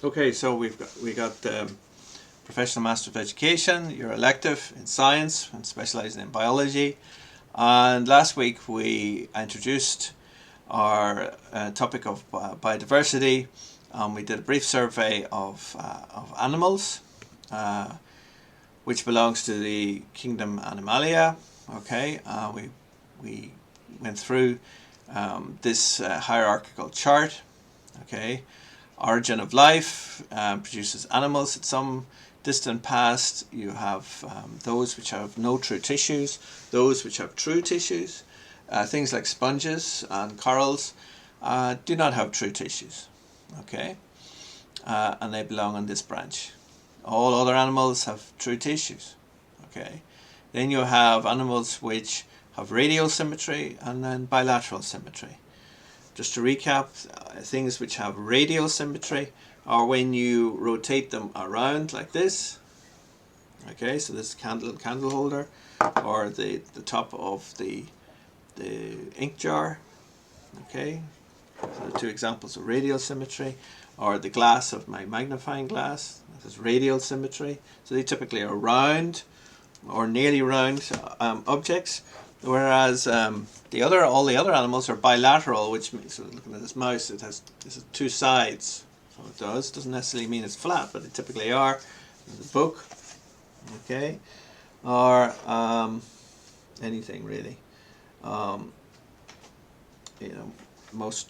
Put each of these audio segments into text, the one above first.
Okay, so we got Professional Master of Education, your elective in science and specialising in biology. And last week we introduced our topic of biodiversity. We did a brief survey of animals, which belongs to the kingdom Animalia. Okay, we went through this hierarchical chart. Okay, origin of life produces animals at some distant past. You have those which have no true tissues, those which have true tissues. Things like sponges and corals do not have true tissues. Okay, and they belong on this branch. All other animals have true tissues. Okay, then you have animals which have radial symmetry and then bilateral symmetry. Just to recap, things which have radial symmetry are when you rotate them around like this. Okay, so this candle holder, or the top of the ink jar. Okay, so the two examples of radial symmetry, or the glass of my magnifying glass. This is radial symmetry. So they typically are round or nearly round objects. Whereas all the other animals are bilateral, which means, so looking at this mouse, this has two sides. So it doesn't necessarily mean it's flat, but they typically are. The book, okay, or anything really. Most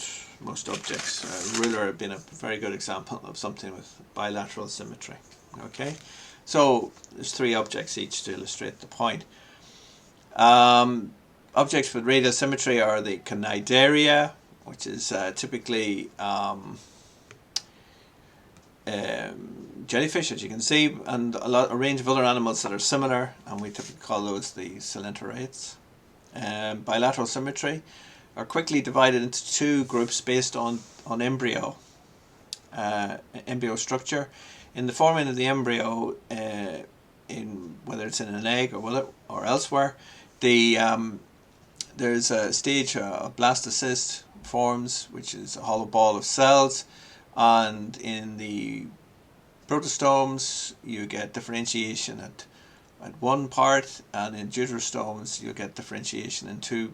objects. A ruler have been a very good example of something with bilateral symmetry. Okay, so there's three objects each to illustrate the point. Objects with radial symmetry are the Cnidaria, which is typically jellyfish, as you can see, and a range of other animals that are similar, and we typically call those the coelenterate. Bilateral symmetry are quickly divided into two groups based on embryo structure. In the forming of the embryo, in whether it's in an egg or elsewhere, there's a stage, a blastocyst forms, which is a hollow ball of cells, and in the protostomes you get differentiation at one part, and in deuterostomes you get differentiation in two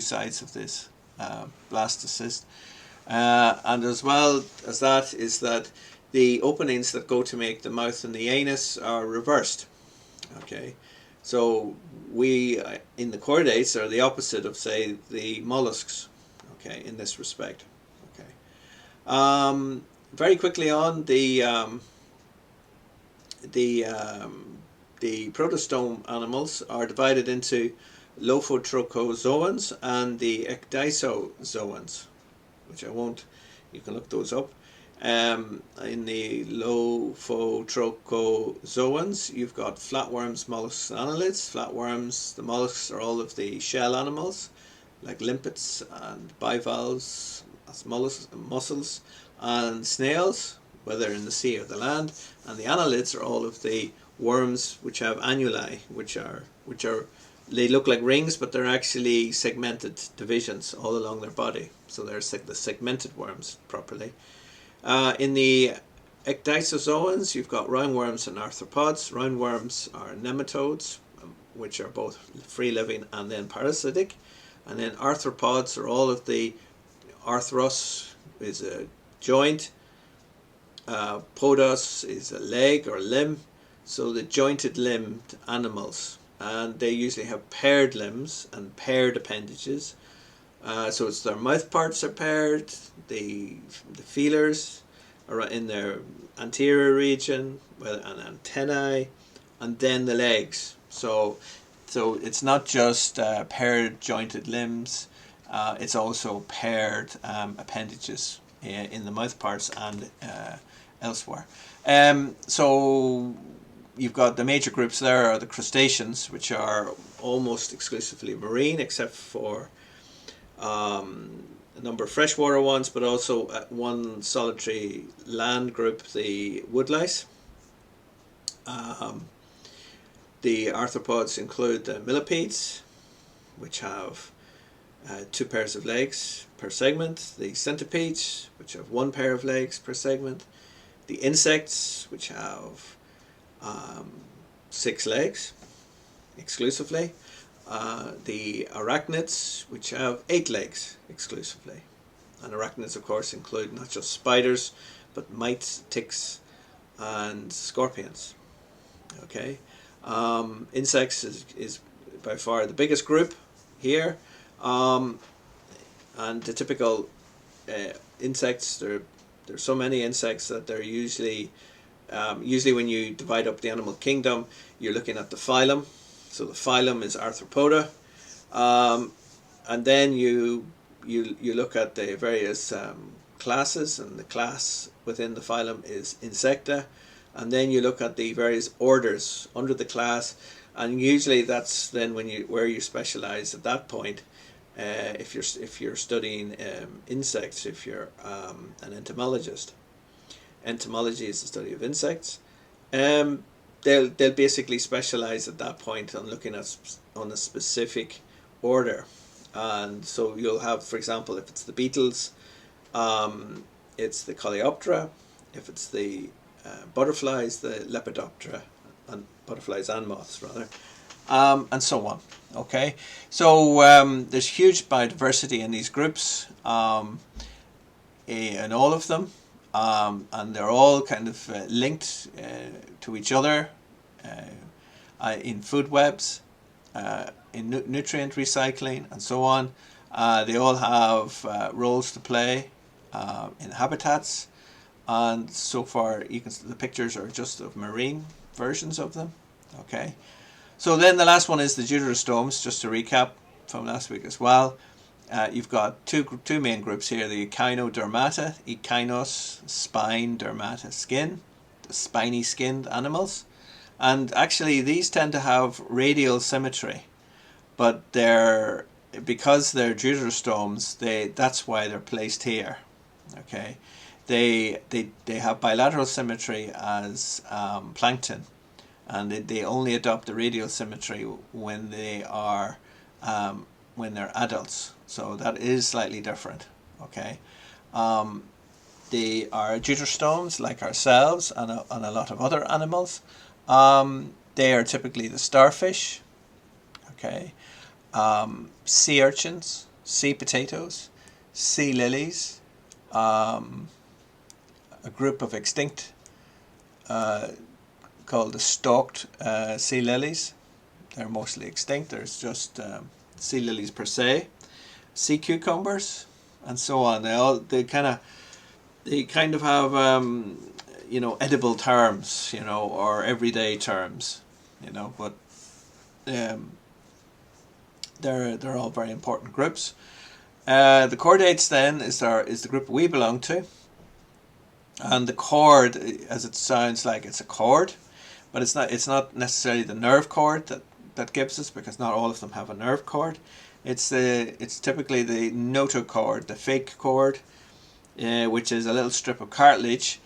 sides of this blastocyst. And as well as that is that the openings that go to make the mouth and the anus are reversed. Okay, so we in the chordates are the opposite of, say, the mollusks. Okay, in this respect. Okay, very quickly on the protostome animals are divided into lophotrochozoans and the ecdysozoans, which I won't. You can look those up. In the lophotrochozoans, you've got flatworms, mollusks, and annelids. Flatworms, the mollusks, are all of the shell animals, like limpets and bivalves, that's mollusks, mussels, and snails, whether in the sea or the land. And the annelids are all of the worms which have annuli, which are they look like rings, but they're actually segmented divisions all along their body. So they're the segmented worms properly. In the ecdysozoans, you've got roundworms and arthropods. Roundworms are nematodes, which are both free-living and then parasitic. And then arthropods are all of the arthros is a joint, podos is a leg or limb, so the jointed limbed animals, and they usually have paired limbs and paired appendages. So it's their mouth parts are paired, the feelers are in their anterior region, and antennae, and then the legs. So it's not just paired jointed limbs, it's also paired appendages in the mouth parts and elsewhere. So you've got the major groups there are the crustaceans, which are almost exclusively marine, except for a number of freshwater ones, but also one solitary land group, the woodlice. The arthropods include the millipedes, which have 2 pairs of legs per segment, the centipedes, which have 1 pair of legs per segment, the insects, which have 6 legs exclusively, the arachnids, which have 8 legs exclusively. And arachnids, of course, include not just spiders, but mites, ticks, and scorpions. Okay, insects is by far the biggest group here, and the typical insects, there's so many insects that they're usually when you divide up the animal kingdom, you're looking at the phylum. So the phylum is Arthropoda, and then you look at the various classes, and the class within the phylum is Insecta, and then you look at the various orders under the class, and usually that's then where you specialize at that point. If you're studying insects, if you're an entomologist. Entomology is the study of insects. They'll basically specialize at that point on looking at on a specific order, and so you'll have, for example, if it's the beetles, it's the Coleoptera. If it's the butterflies, the Lepidoptera, and butterflies and moths rather, and so on. Okay, so there's huge biodiversity in these groups, in all of them. And they're all kind of linked to each other in food webs, in nutrient recycling, and so on. They all have roles to play in habitats, and so far the pictures are just of marine versions of them. Okay, so then the last one is the deuterostomes, just to recap from last week as well. You've got two main groups here, the Echinodermata, Echeinos, spine, dermata, skin, the spiny skinned animals. And actually these tend to have radial symmetry, but because they're deuterostomes, that's why they're placed here. Okay, they have bilateral symmetry as plankton, and they only adopt the radial symmetry when they're adults. So that is slightly different. Okay, they are deuterostomes like ourselves and a lot of other animals. They are typically the starfish. Okay, sea urchins, sea potatoes, sea lilies, a group of extinct called the stalked sea lilies. They're mostly extinct. There's just sea lilies per se, sea cucumbers, and so on. They kind of have edible terms, or everyday terms, but they're all very important groups. The chordates then is the group we belong to, and the chord, as it sounds like it's a chord, but it's not necessarily the nerve cord that gives us, because not all of them have a nerve cord. It's typically the notochord, the fake cord, which is a little strip of cartilage,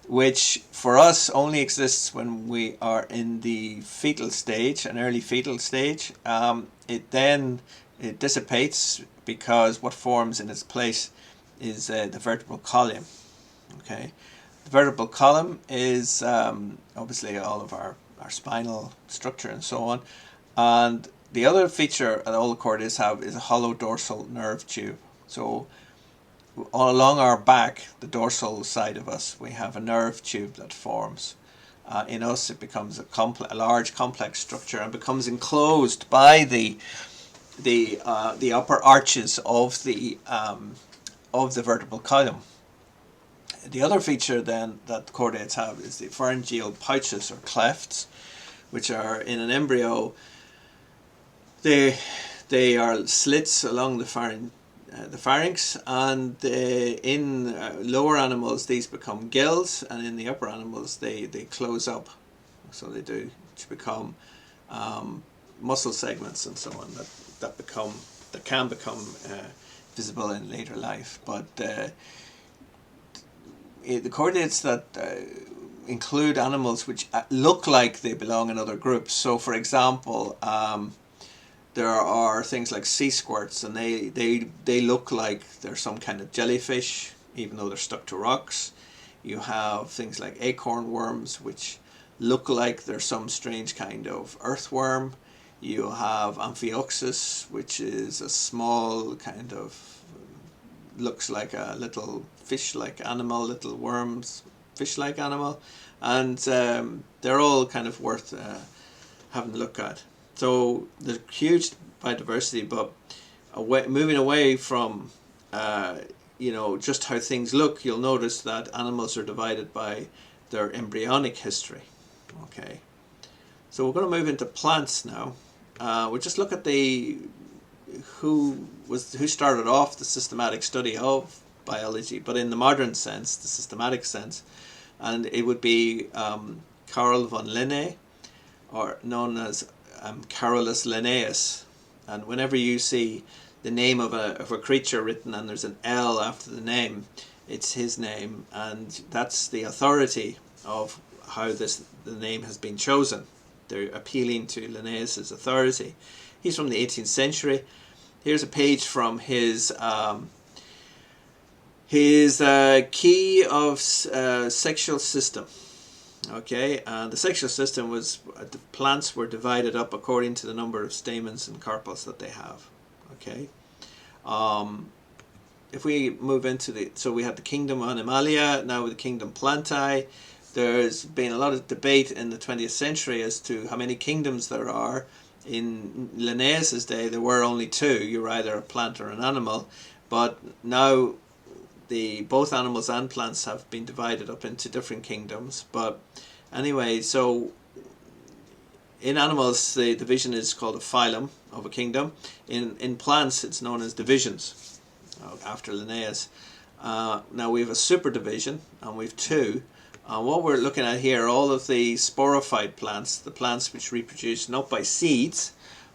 which for us only exists when we are in the fetal stage, an early fetal stage. It dissipates, because what forms in its place is the vertebral column. Okay, the vertebral column is obviously all of our spinal structure and so on. And the other feature that all the chordates have is a hollow dorsal nerve tube. So all along our back, the dorsal side of us, we have a nerve tube that forms. In us, it becomes a large complex structure and becomes enclosed by the upper arches of the vertebral column. The other feature then that chordates have is the pharyngeal pouches, or clefts, which are in an embryo. They are slits along the pharynx, and in lower animals these become gills, and in the upper animals they close up, so they do to become muscle segments and so on that can become visible in later life. But the chordates that include animals which look like they belong in other groups. So, for example, there are things like sea squirts, and they look like they're some kind of jellyfish, even though they're stuck to rocks. You have things like acorn worms, which look like they're some strange kind of earthworm. You have Amphioxus, which is a small kind of, looks like a little fish-like animal, little worms, fish-like animal, and they're all kind of worth having a look at. So there's huge biodiversity, but moving away from just how things look, you'll notice that animals are divided by their embryonic history. Okay, so we're going to move into plants now. We'll just look at who started off the systematic study of biology, but in the modern sense, the systematic sense, and it would be Carl von Linné, or known as Carolus Linnaeus. And whenever you see the name of a creature written and there's an L after the name, it's his name, and that's the authority of how the name has been chosen. They're appealing to Linnaeus's authority. He's from the 18th century. Here's a page from his key of sexual system. Okay, and the sexual system was, the plants were divided up according to the number of stamens and carpels that they have. Okay, if we move into so we had the kingdom Animalia, now with the kingdom Plantae. There's been a lot of debate in the 20th century as to how many kingdoms there are. In Linnaeus's day, there were only two. You're either a plant or an animal, but now both animals and plants have been divided up into different kingdoms. But anyway, so in animals, the division is called a phylum of a kingdom. In plants, it's known as divisions, after Linnaeus. Now we have a superdivision, and we have two. What we're looking at here are all of the sporophyte plants, the plants which reproduce not by seeds,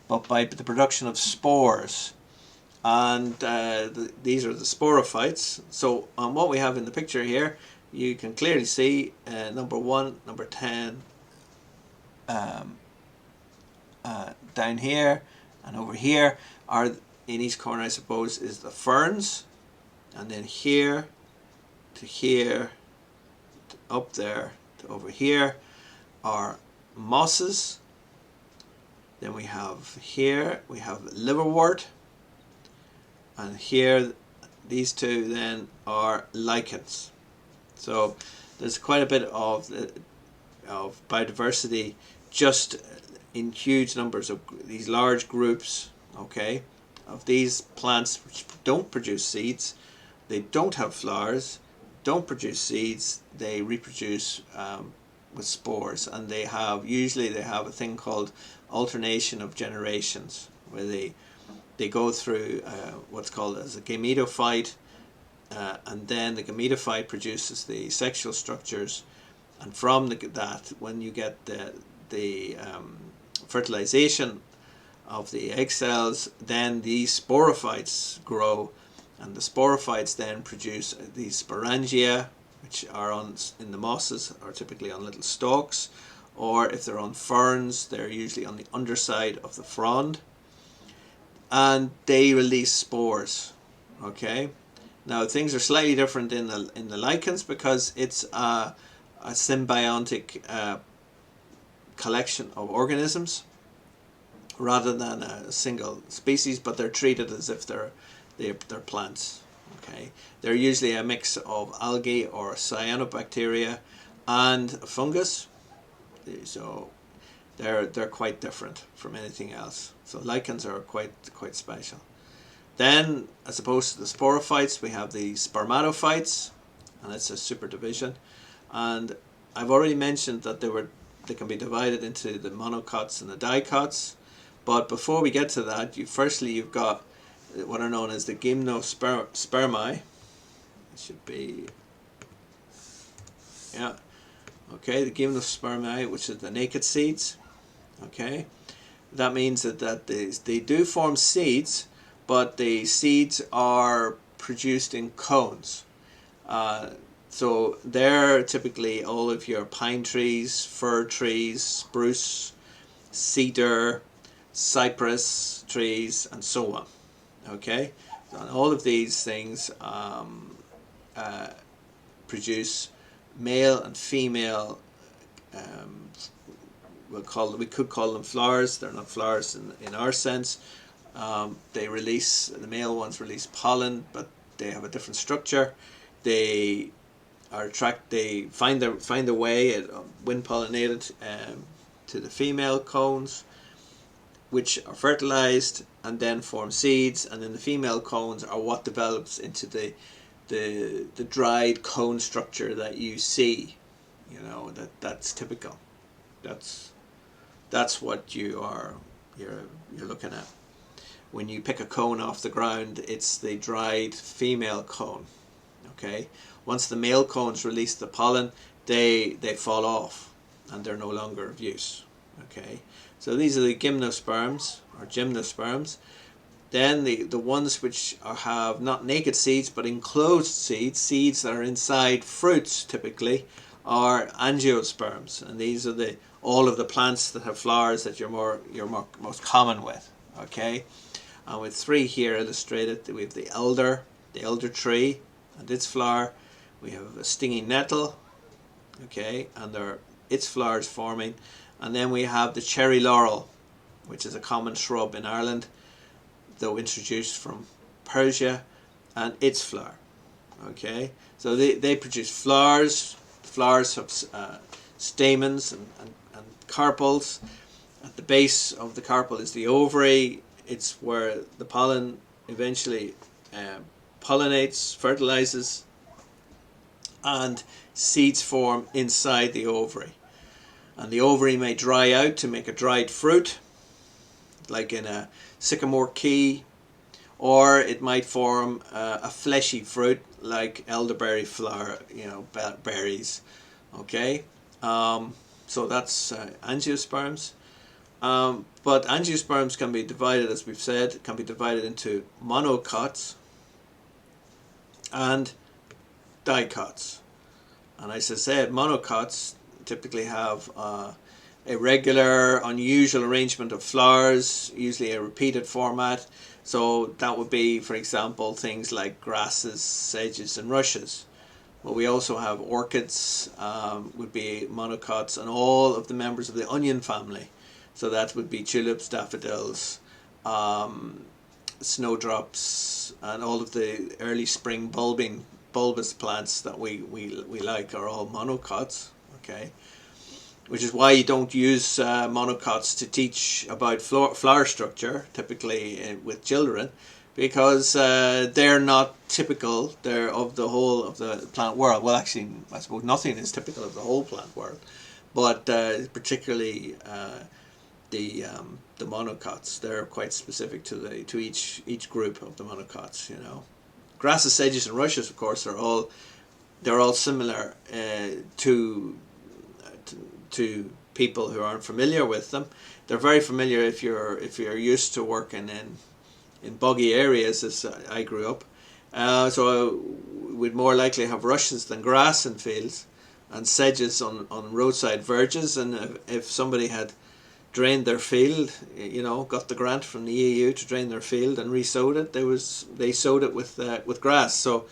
but by the production of spores. And these are the sporophytes. So what we have in the picture here, you can clearly see number 1, number 10, down here and over here are, in each corner I suppose, is the ferns, and then here to here, up there to over here are mosses. Then we have here, we have liverwort, and here these two then are lichens. So there's quite a bit of biodiversity just in huge numbers of these large groups, okay, of these plants which don't produce seeds. They don't have flowers, don't produce seeds, they reproduce with spores, and usually they have a thing called alternation of generations, where they go through what's called as a gametophyte, and then the gametophyte produces the sexual structures, and from that, when you get the fertilization of the egg cells, then these sporophytes grow, and the sporophytes then produce these sporangia, which are in the mosses, are typically on little stalks, or if they're on ferns, they're usually on the underside of the frond, and they release spores. Okay, now things are slightly different in the lichens, because it's a symbiotic collection of organisms rather than a single species, but they're treated as if they're plants. Okay, they're usually a mix of algae or cyanobacteria and fungus, so they're quite different from anything else. So lichens are quite special. Then, as opposed to the sporophytes, we have the spermatophytes, and it's a superdivision. And I've already mentioned that they can be divided into the monocots and the dicots. But before we get to that, you've got what are known as the gymnospermae. It should be, yeah, okay, the gymnospermae, which is the naked seeds. Okay, that means that they do form seeds, but the seeds are produced in cones. So they're typically all of your pine trees, fir trees, spruce, cedar, cypress trees, and so on. Okay, and all of these things produce male and female. We could call them flowers. They're not flowers in our sense. The male ones release pollen, but they have a different structure. They they find a way, wind pollinated, to the female cones, which are fertilized and then form seeds, and then the female cones are what develops into the dried cone structure that you see. That's typical. That's what you're looking at. When you pick a cone off the ground, it's the dried female cone. Okay. Once the male cones release the pollen, they fall off and they're no longer of use. Okay. So these are the gymnosperms or gymnosperms. Then the ones which have not naked seeds but enclosed seeds that are inside fruits typically, are angiosperms, and these are all of the plants that have flowers that you're most common with. Okay, and with three here illustrated, we have the elder tree and its flower. We have a stinging nettle. Okay, and its flowers forming, and then we have the cherry laurel, which is a common shrub in Ireland, though introduced from Persia, and its flower. Okay, so they produce flowers. Flowers have stamens and carpels. At the base of the carpel is the ovary. It's where the pollen eventually pollinates, fertilizes, and seeds form inside the ovary. And the ovary may dry out to make a dried fruit, like in a sycamore key, or it might form a fleshy fruit like elderberry flower, berries. Okay, so that's angiosperms. But angiosperms can be divided, as we've said, into monocots and dicots. And as I said, monocots typically have a regular, unusual arrangement of flowers, usually a repeated format. So that would be, for example, things like grasses, sedges and rushes. But we also have orchids, would be monocots, and all of the members of the onion family. So that would be tulips, daffodils, snowdrops, and all of the early spring bulbous plants that we like are all monocots. Okay, which is why you don't use monocots to teach about flower structure, typically with children, because they're not typical. They're of the whole of the plant world. Well, actually, I suppose nothing is typical of the whole plant world, but particularly the monocots. They're quite specific to each group of the monocots. Grasses, sedges, and rushes, of course, they're all similar to people who aren't familiar with them. They're very familiar if you're used to working in boggy areas, as I grew up. So we'd more likely have rushes than grass in fields, and sedges on roadside verges. And if somebody had drained their field, got the grant from the EU to drain their field and re-sowed it, they sowed it with grass. So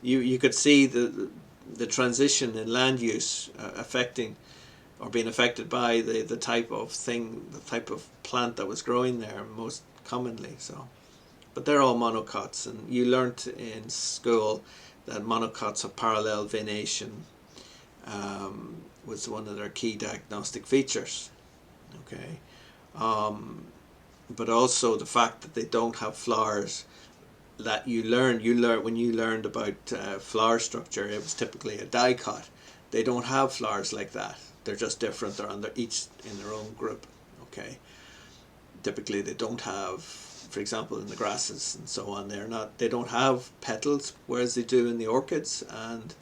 you could see the transition in land use affecting or being affected by the type of plant that was growing there most commonly. So, but they're all monocots, and you learnt in school that monocots have parallel venation was one of their key diagnostic features. Okay, but also the fact that they don't have flowers. That you learned when you learned about flower structure, it was typically a dicot. They don't have flowers like that. They're just different. They're each in their own group. Okay. Typically, they don't have, for example, in the grasses and so on, they don't have petals, whereas they do in the orchids, and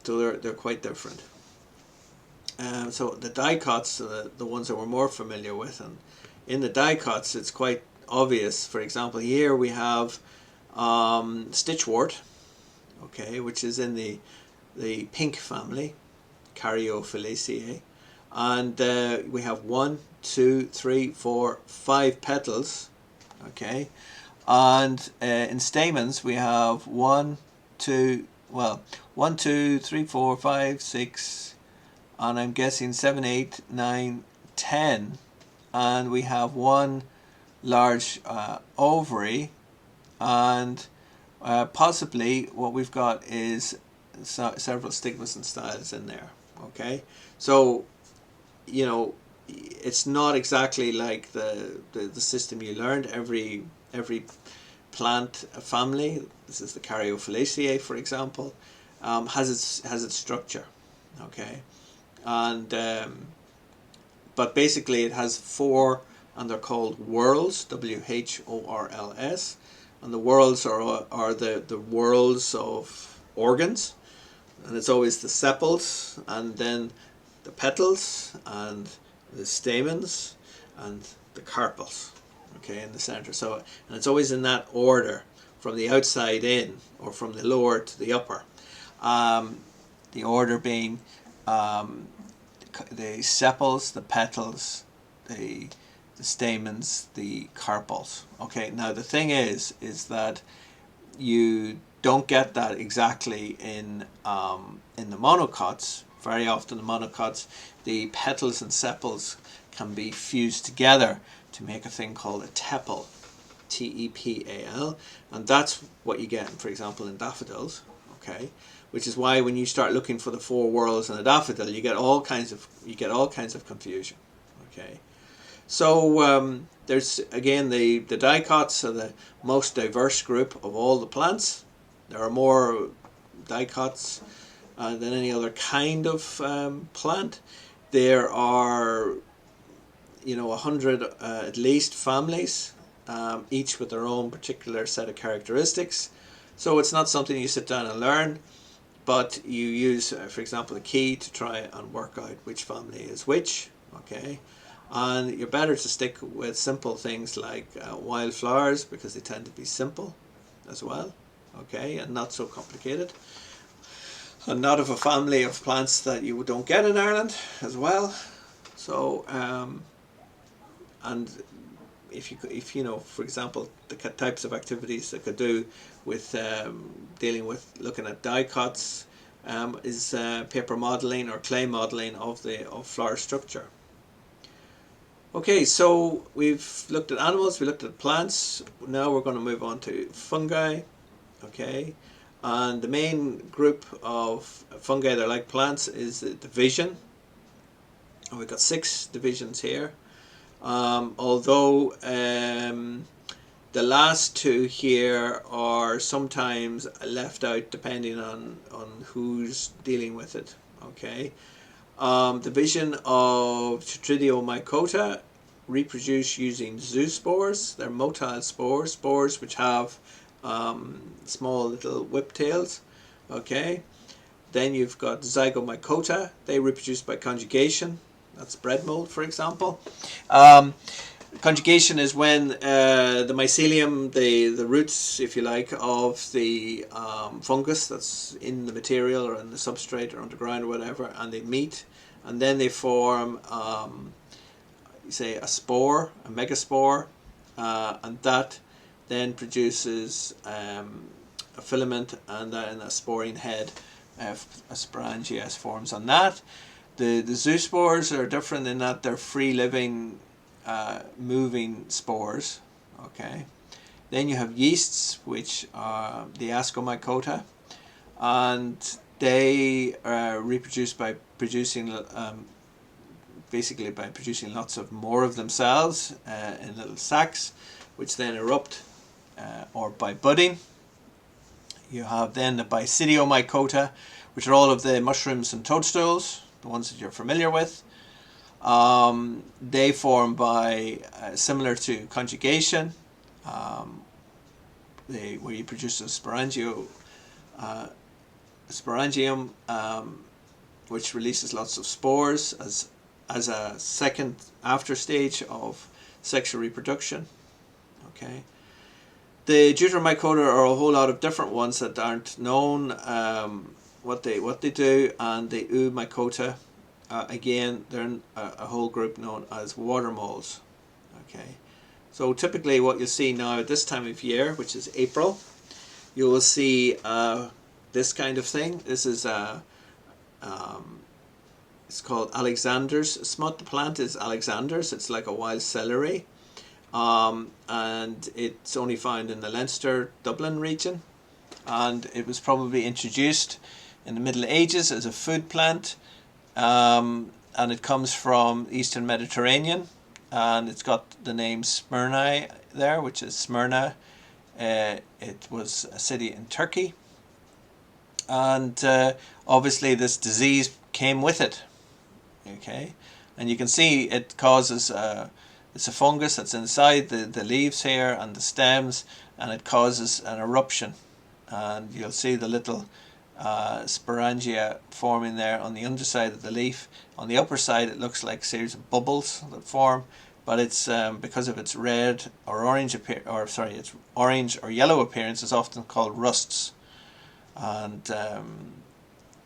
so they're quite different. So the dicots are the ones that we're more familiar with, and in the dicots, it's quite obvious. For example, here we have stitchwort, okay, which is in the pink family, Caryophyllaceae, and we have 1, 2, 3, 4, 5 petals, okay, and in stamens we have 1, 2, well, 1, 2, 3, 4, 5, 6, and I'm guessing 7, 8, 9, 10, and we have one large ovary, and possibly what we've got is several stigmas and styles in there. Okay, so you know, it's not exactly like the system you learned. Every plant family, this is the Caryophyllaceae, for example, has its structure. Okay, and but basically it has four, and they're called whorls, WHORLS, and the whorls are the whorls of organs, and it's always the sepals, and then the petals, and the stamens, and the carpels, okay, in the center. So, and it's always in that order, from the outside in, or from the lower to the upper. The order being the sepals, the petals, the stamens, the carpels. Okay, now the thing is that you don't get that exactly in the monocots. Very often the monocots, the petals and sepals can be fused together to make a thing called a tepal, T-E-P-A-L, and that's what you get, for example, in daffodils. Okay, which is why when you start looking for the four whorls in a daffodil, you get all kinds of confusion. Okay, so there's again the dicots are the most diverse group of all the plants. There are more dicots than any other kind of plant. There are 100 at least families, each with their own particular set of characteristics. So it's not something you sit down and learn, but you use, for example, a key to try and work out which family is which. Okay, and you're better to stick with simple things like wildflowers, because they tend to be simple as well. Okay, and not so complicated, and not of a family of plants that you don't get in Ireland as well. So and if you know, for example, the types of activities that could do with dealing with looking at dicots is paper modeling or clay modeling of flower structure. Okay, so we've looked at animals, we looked at plants. Now we're going to move on to fungi. Okay, and the main group of fungi that are like plants is the division. And we've got 6 divisions here. Although the last 2 here are sometimes left out depending on who's dealing with it. Okay, division of Chytridiomycota reproduce using zoospores. They're motile spores which have small little whiptails. Okay, then you've got Zygomycota. They reproduce by conjugation. That's bread mold, for example. Conjugation is when the mycelium, the roots, if you like, of the fungus that's in the material or in the substrate or underground or whatever, and they meet, and then they form, say, a spore, a megaspore, and that then produces a filament, and then a sporine head, a sporangias forms on that. The zoospores are different in that they're free-living, moving spores. Okay. Then you have yeasts, which are the Ascomycota, and they reproduce by producing, basically by producing lots of more of themselves in little sacs, which then erupt, or by budding. You have then the Basidiomycota, which are all of the mushrooms and toadstools, the ones that you're familiar with. They form by, similar to conjugation, where you produce a sporangium, which releases lots of spores as a second after stage of sexual reproduction. Okay. The Deuteromycota are a whole lot of different ones that aren't known what they do, and the Oomycota, again, they're a whole group known as water moles. Okay, so typically what you'll see now at this time of year, which is April, you will see the this kind of thing. This is it's called Alexander's smut. The plant is Alexander's. It's like a wild celery, and it's only found in the Leinster, Dublin region, and it was probably introduced in the Middle Ages as a food plant, and it comes from Eastern Mediterranean, and it's got the name Smyrna there, which is Smyrna. It was a city in Turkey, and obviously this disease came with it. Okay, and you can see it causes it's a fungus that's inside the leaves here and the stems, and it causes an eruption, and you'll see the little sporangia forming there on the underside of the leaf. On the upper side it looks like a series of bubbles that form, but it's because of its red or orange its orange or yellow appearance, is often called rusts, and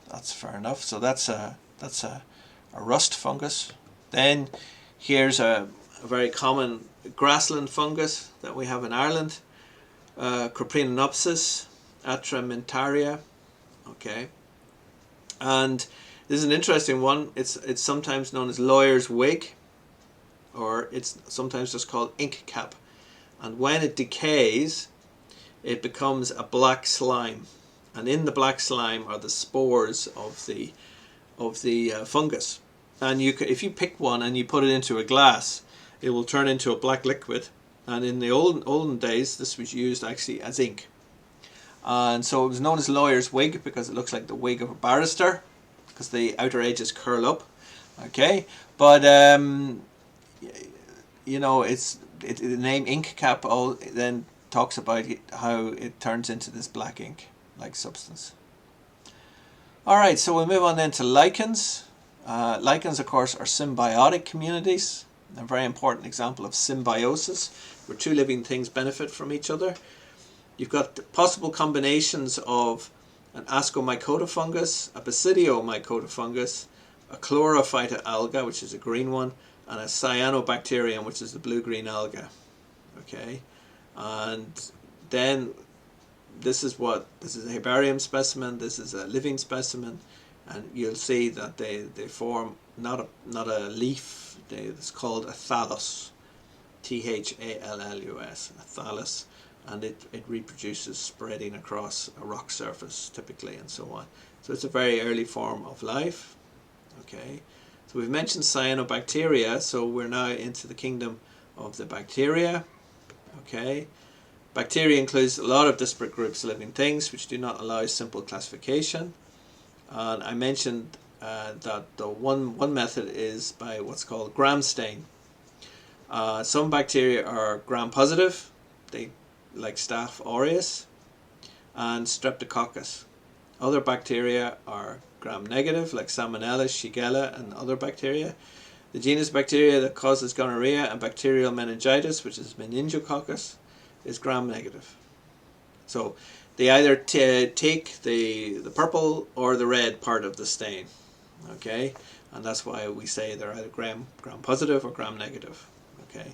that's fair enough. So that's a rust fungus. Then here's a very common grassland fungus that we have in Ireland, Croprinonopsis atramintaria. Okay, and this is an interesting one. It's sometimes known as lawyer's wig, or it's sometimes just called ink cap. And when it decays, it becomes a black slime, and in the black slime are the spores of the fungus. And if you pick one and you put it into a glass, it will turn into a black liquid. And in the olden days, this was used actually as ink. And so it was known as lawyer's wig because it looks like the wig of a barrister, because the outer edges curl up. Okay, but you know, the name ink cap then talks about how it turns into this black ink like substance. Alright, so we'll move on then to lichens. Lichens, of course, are symbiotic communities. A very important example of symbiosis, where two living things benefit from each other. You've got possible combinations of an ascomycota fungus, a basidiomycota fungus, a chlorophyta alga, which is a green one, and a cyanobacterium, which is the blue-green alga. Okay, and then this is a herbarium specimen. This is a living specimen, and you'll see that they form not a leaf. It's called a thallus, Thallus, a thallus, and it reproduces spreading across a rock surface typically, and so on. So it's a very early form of life. Okay, so we've mentioned cyanobacteria, so we're now into the kingdom of the bacteria. Okay, bacteria includes a lot of disparate groups of living things which do not allow simple classification. And I mentioned that the one method is by what's called gram stain. Some bacteria are gram positive, like Staph aureus and Streptococcus. Other bacteria are gram negative, like Salmonella, Shigella, and other bacteria. The genus bacteria that causes gonorrhea and bacterial meningitis, which is Meningococcus, is gram negative. So they either take the purple or the red part of the stain. Okay, and that's why we say they're either gram positive or gram negative. Okay,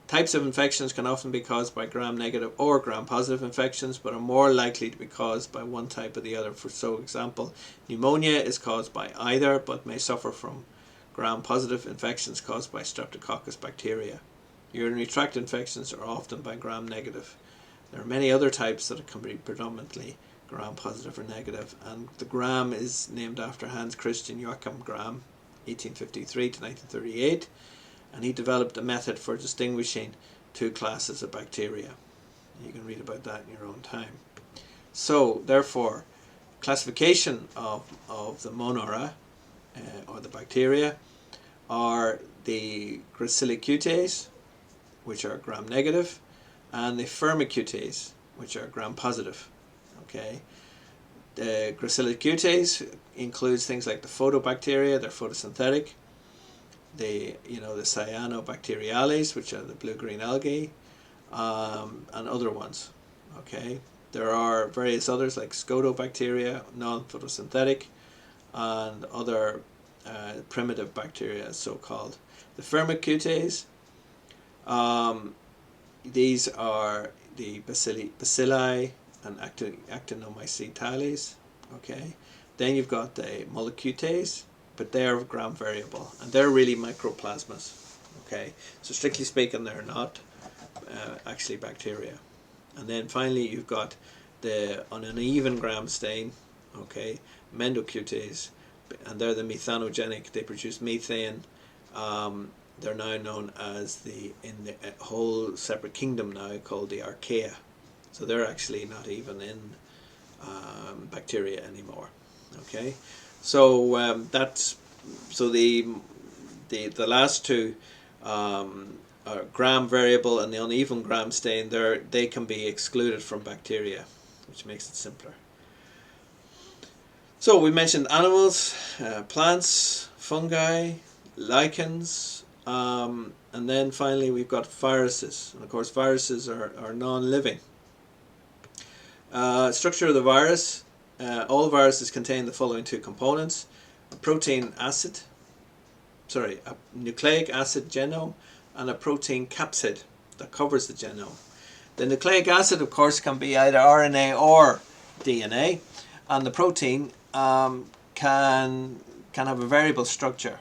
types of infections can often be caused by gram negative or gram positive infections, but are more likely to be caused by one type or the other. For example, pneumonia is caused by either, but may suffer from gram positive infections caused by Streptococcus bacteria. Urinary tract infections are often by gram negative. There are many other types that can be predominantly gram positive or negative, and the gram is named after Hans Christian Joachim Gram, 1853 to 1938, and he developed a method for distinguishing two classes of bacteria. You can read about that in your own time. So therefore, classification of the monera, or the bacteria, are the Gracilicutes, which are gram negative, and the Firmicutes, which are gram positive. Okay, the Gracilicutes includes things like the photobacteria, they're photosynthetic. The cyanobacteriales, which are the blue-green algae, and other ones. Okay, there are various others like Scotobacteria, non-photosynthetic, and other primitive bacteria, so-called. The Firmicutes, these are the bacilli and actinomycetales. Okay, then you've got the mollicutes, but they're gram variable, and they're really microplasmas. Okay, so strictly speaking, they're not actually bacteria. And then finally, you've got the on an uneven gram stain. Okay, mendocutes, and they're the methanogenic. They produce methane. They're now known as in the whole separate kingdom now called the archaea. So they're actually not even in bacteria anymore. Okay, so that's the last two are gram variable and the uneven gram stain. They can be excluded from bacteria, which makes it simpler. So we mentioned animals, plants, fungi, lichens, and then finally we've got viruses. And of course viruses are non-living. Structure of the virus. All viruses contain the following two components: a nucleic acid genome and a protein capsid that covers the genome. The nucleic acid, of course, can be either RNA or DNA, and the protein can have a variable structure.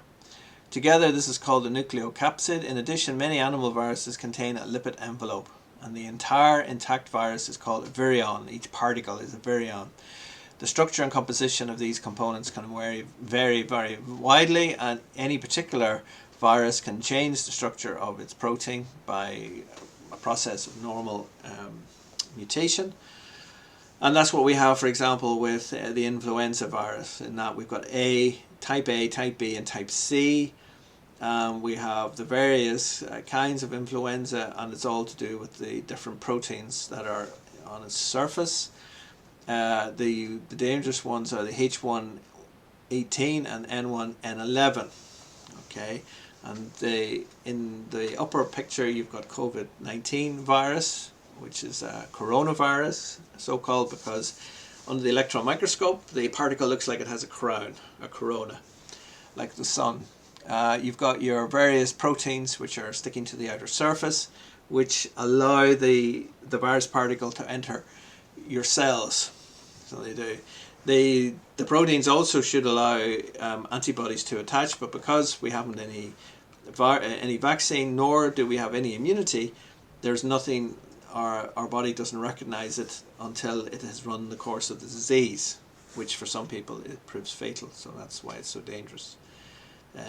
Together this is called a nucleocapsid. In addition, many animal viruses contain a lipid envelope, and the entire intact virus is called a virion. Each particle is a virion. The structure and composition of these components can vary very widely, and any particular virus can change the structure of its protein by a process of normal mutation. And that's what we have, for example, with the influenza virus, in that we've got type A, type B, and type C. We have the various kinds of influenza, and it's all to do with the different proteins that are on its surface. The dangerous ones are the H1N18 and N1N11. Okay, and in the upper picture you've got COVID-19 virus, which is a coronavirus, so called because under the electron microscope the particle looks like it has a crown, a corona, like the sun. You've got your various proteins which are sticking to the outer surface, which allow the virus particle to enter your cells. So they do. The proteins also should allow antibodies to attach, but because we haven't any vaccine, nor do we have any immunity, there's nothing. Our body doesn't recognize it until it has run the course of the disease, which for some people it proves fatal. So that's why it's so dangerous.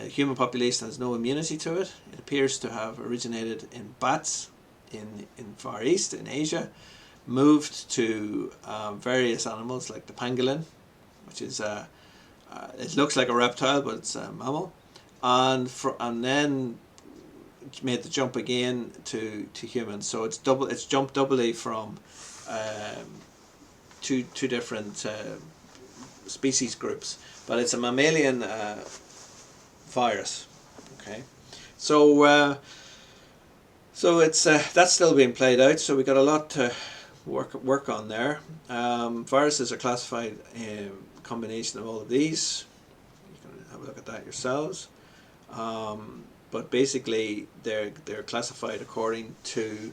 Human population has no immunity to it. It appears to have originated in bats in Far East, in Asia, moved to various animals like the pangolin, which is it looks like a reptile, but it's a mammal, and then made the jump again to humans. So it's jumped doubly from two different species groups, but it's a mammalian virus. Okay, so it's that's still being played out. So we got a lot to work on there. Viruses are classified in a combination of all of these. You can have a look at that yourselves. But basically, they're classified according to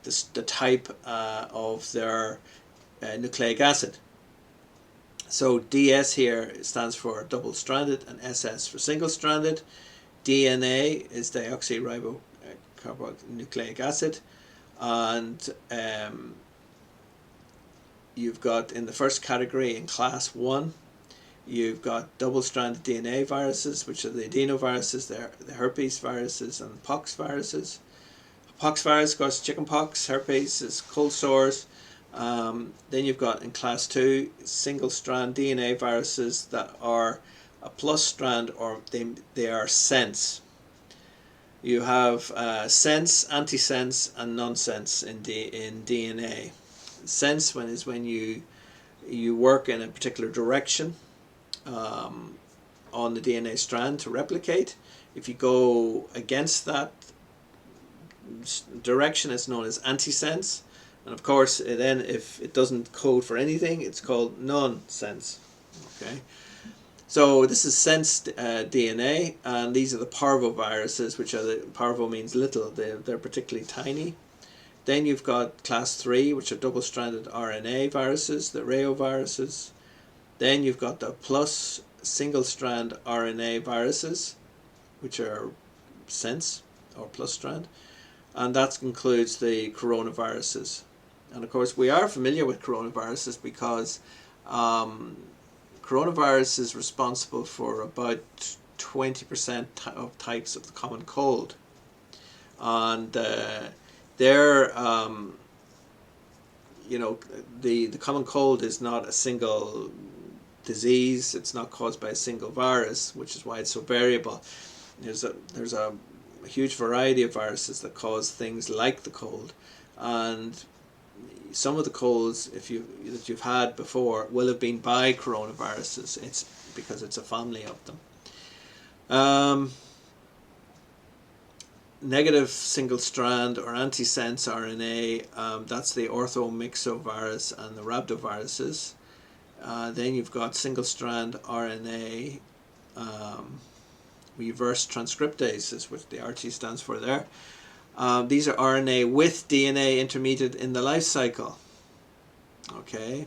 the type of their nucleic acid. So DS here stands for double-stranded, and SS for single-stranded. DNA is deoxyribonucleic acid, and you've got in the first category in class 1, you've got double-stranded DNA viruses, which are the adenoviruses, the herpes viruses, and pox viruses. Pox virus causes chickenpox, herpes is cold sores. Then you've got in class 2 single-strand DNA viruses that are a plus strand, or they are sense. You have sense, antisense, and nonsense in DNA. Sense is when you work in a particular direction on the DNA strand to replicate. If you go against that direction, it's known as antisense. And of course, then if it doesn't code for anything, it's called nonsense. Okay, so this is sense DNA, and these are the parvoviruses, which are parvo means little. They're particularly tiny. Then you've got class 3, which are double-stranded RNA viruses, the reoviruses. Then you've got the plus single-strand RNA viruses, which are sense or plus strand, and that includes the coronaviruses. And of course, we are familiar with coronaviruses because coronavirus is responsible for about 20% of types of the common cold, and they're the common cold is not a single disease. It's not caused by a single virus, which is why it's so variable. There's a huge variety of viruses that cause things like the cold, and some of the colds that you've had before will have been by coronaviruses. It's because it's a family of them. Negative single strand or antisense RNA, that's the orthomyxovirus and the rhabdoviruses. Then you've got single strand RNA reverse transcriptases, which the RT stands for there. These are RNA with DNA intermediate in the life cycle. Okay.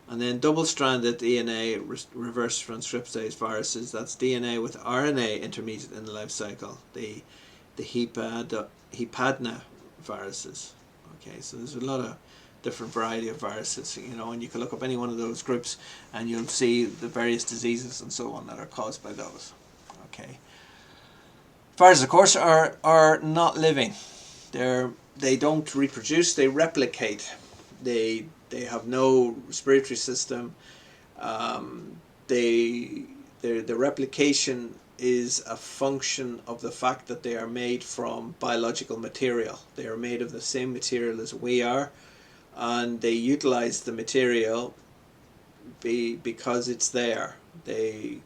And then double-stranded DNA reverse transcriptase viruses, that's DNA with RNA intermediate in the life cycle, the Hepadna viruses. Okay, so there's a lot of different variety of viruses, and you can look up any one of those groups and you'll see the various diseases and so on that are caused by those. Okay. Viruses, of course, are not living. They don't reproduce, they replicate. They have no respiratory system. The replication is a function of the fact that they are made from biological material. They are made of the same material as we are, and they utilize the material because it's there. They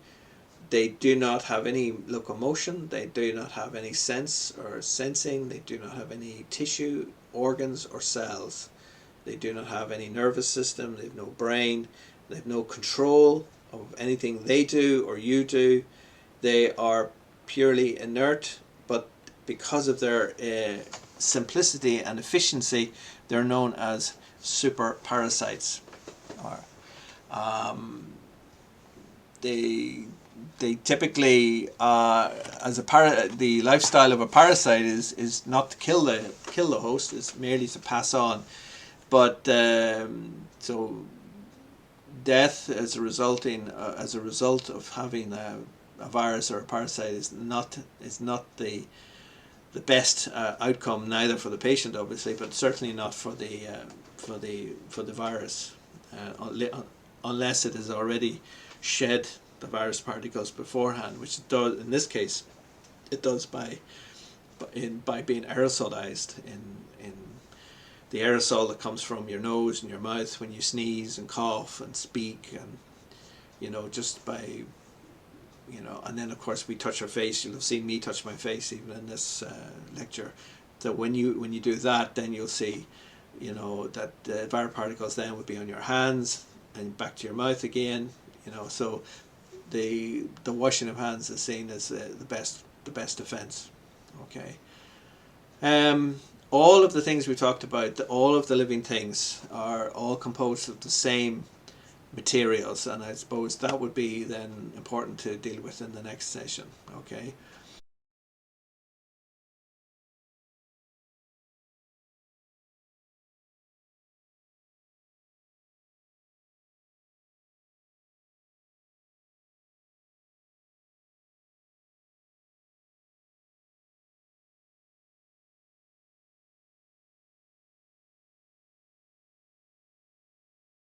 do not have any locomotion, they do not have any sense or sensing, they do not have any tissue, organs or cells. They do not have any nervous system, they have no brain, they have no control of anything they do or you do. They are purely inert, but because of their simplicity and efficiency, they're known as super parasites. They typically, the lifestyle of a parasite is not to kill the host, it's merely to pass on. But so death as a result of having a virus or a parasite is not the best outcome, neither for the patient obviously, but certainly not for the virus, unless it has already shed the virus particles beforehand, which it does in this case. It does by being aerosolized in the aerosol that comes from your nose and your mouth when you sneeze and cough and speak, and just by and then of course we touch our face. You'll have seen me touch my face even in this lecture. So when you do that, then you'll see that the viral particles then would be on your hands and back to your mouth again. So the washing of hands is seen as the best defense. Okay. All of the things we talked about, all of the living things are all composed of the same materials, and I suppose that would be then important to deal with in the next session. Okay.